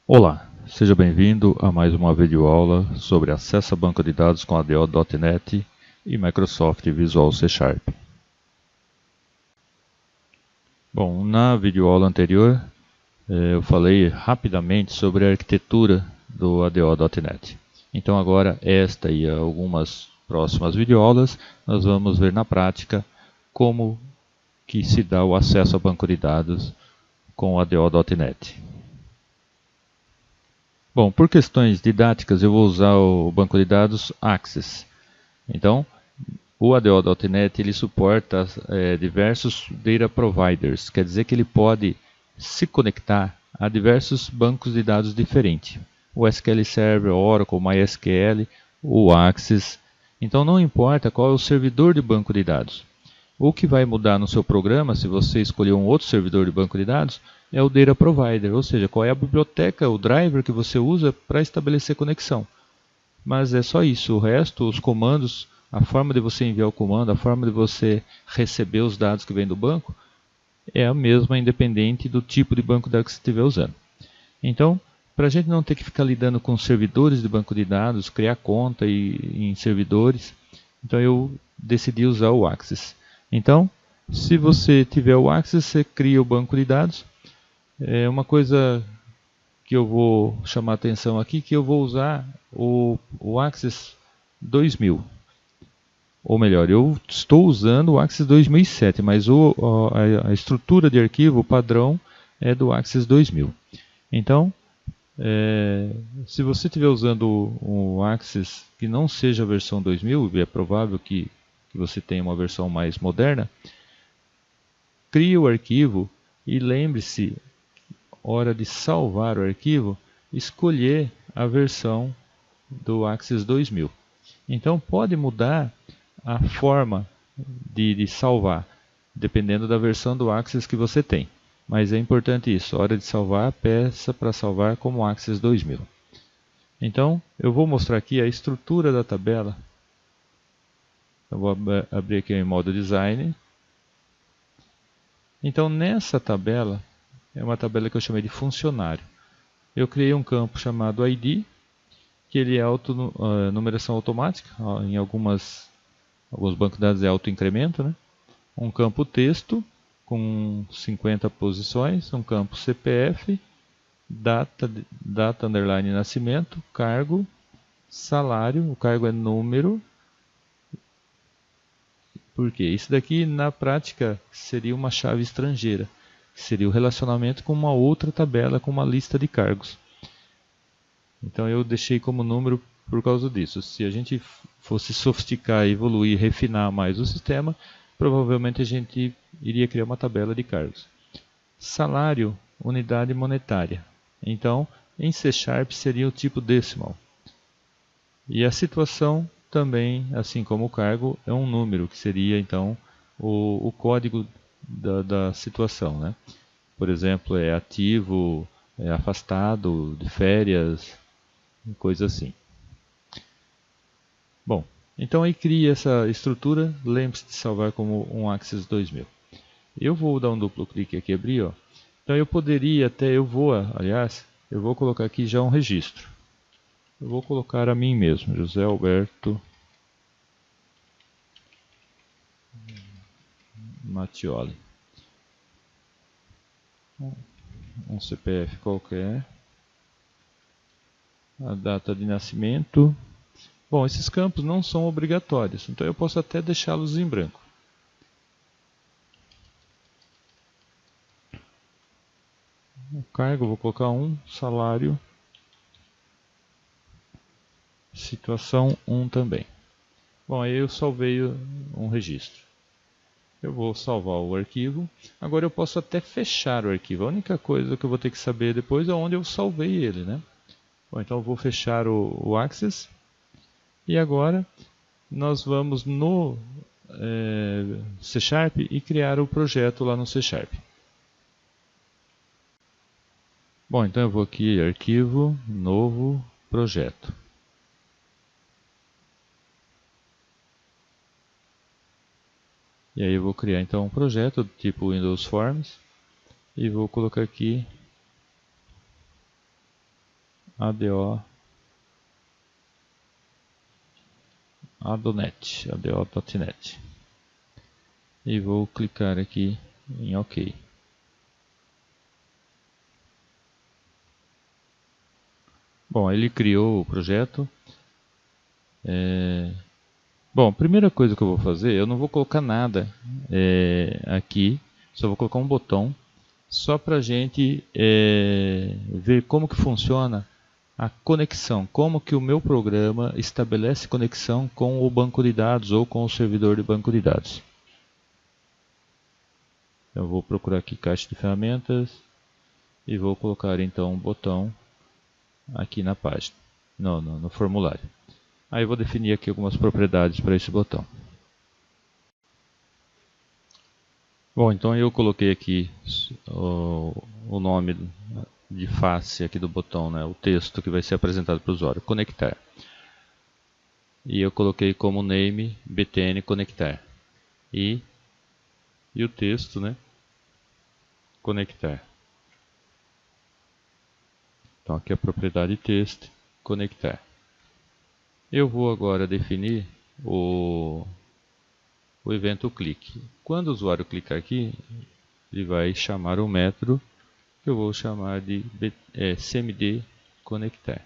Olá, seja bem-vindo a mais uma videoaula sobre acesso a banco de dados com ADO.NET e Microsoft Visual C Sharp. Bom, na videoaula anterior eu falei rapidamente sobre a arquitetura do ADO.NET. Então agora esta e algumas próximas videoaulas nós vamos ver na prática como que se dá o acesso a banco de dados com o ADO.NET. Bom, por questões didáticas eu vou usar o banco de dados Access. Então, o ADO.NET ele suporta diversos data providers, quer dizer que ele pode se conectar a diversos bancos de dados diferentes. O SQL Server, Oracle, MySQL, o Access. Então não importa qual é o servidor de banco de dados. O que vai mudar no seu programa, se você escolher um outro servidor de banco de dados, é o Data Provider, ou seja, qual é a biblioteca, o driver que você usa para estabelecer conexão. Mas é só isso, o resto, os comandos, a forma de você enviar o comando, a forma de você receber os dados que vêm do banco, é a mesma independente do tipo de banco de dados que você estiver usando. Então, para a gente não ter que ficar lidando com servidores de banco de dados, criar conta em servidores, então eu decidi usar o Access. Então, se você tiver o Access, você cria o banco de dados. É uma coisa que eu vou chamar a atenção aqui, que eu vou usar o Access 2000. Ou melhor, eu estou usando o Access 2007, mas a estrutura de arquivo, o padrão, é do Access 2000. Então, se você estiver usando um Access que não seja a versão 2000, e é provável que você tenha uma versão mais moderna, crie o arquivo e lembre-se, hora de salvar o arquivo, escolher a versão do Access 2000. Então pode mudar a forma de salvar, dependendo da versão do Access que você tem. Mas é importante isso, hora de salvar, peça para salvar como Access 2000. Então, eu vou mostrar aqui a estrutura da tabela. Eu vou abrir aqui em modo design. Então, nessa tabela, é uma tabela que eu chamei de funcionário. Eu criei um campo chamado ID, que ele é numeração automática, em alguns bancos de dados é autoincremento, né? Um campo texto com 50 posições, um campo CPF, data underline nascimento, cargo, salário, o cargo é número. Por quê? Isso daqui na prática seria uma chave estrangeira, seria o relacionamento com uma outra tabela com uma lista de cargos. Então eu deixei como número por causa disso. Se a gente fosse sofisticar, evoluir, refinar mais o sistema, provavelmente a gente iria criar uma tabela de cargos. Salário, unidade monetária. Então, em C Sharp seria o tipo decimal. E a situação também, assim como o cargo, é um número, que seria então o código da situação, né? Por exemplo, é ativo, é afastado, de férias, coisa assim. Bom, então aí cria essa estrutura, lembre-se de salvar como um Access 2000. Eu vou dar um duplo clique aqui e abrir, ó. Então eu poderia até, aliás, eu vou colocar aqui já um registro. Eu vou colocar a mim mesmo, José Alberto Mattioli. Um CPF qualquer. A data de nascimento. Bom, esses campos não são obrigatórios, então eu posso até deixá-los em branco. O cargo, vou colocar salário. Situação 1 também. Bom, aí eu salvei um registro. Eu vou salvar o arquivo. Agora eu posso até fechar o arquivo. A única coisa que eu vou ter que saber depois é onde eu salvei ele, né? Bom, então eu vou fechar o Access. E agora nós vamos no C Sharp e criar o projeto lá no C Sharp. Bom, então eu vou aqui, arquivo, novo, projeto. E aí eu vou criar então um projeto do tipo Windows Forms e vou colocar aqui ado.net e vou clicar aqui em OK. Bom, ele criou o projeto. Bom, primeira coisa que eu vou fazer, eu não vou colocar nada aqui, só vou colocar um botão, só para a gente ver como que funciona a conexão, como que o meu programa estabelece conexão com o banco de dados ou com o servidor de banco de dados. Eu vou procurar aqui caixa de ferramentas e vou colocar então um botão aqui na página, no formulário. Aí eu vou definir aqui algumas propriedades para esse botão. Bom, então eu coloquei aqui o nome de face aqui do botão, né, o texto que vai ser apresentado para o usuário, conectar. E eu coloquei como name btn conectar. E o texto, né, conectar. Então aqui é a propriedade texto, conectar. Eu vou agora definir o evento clique. Quando o usuário clicar aqui, ele vai chamar o método que eu vou chamar de cmd conectar.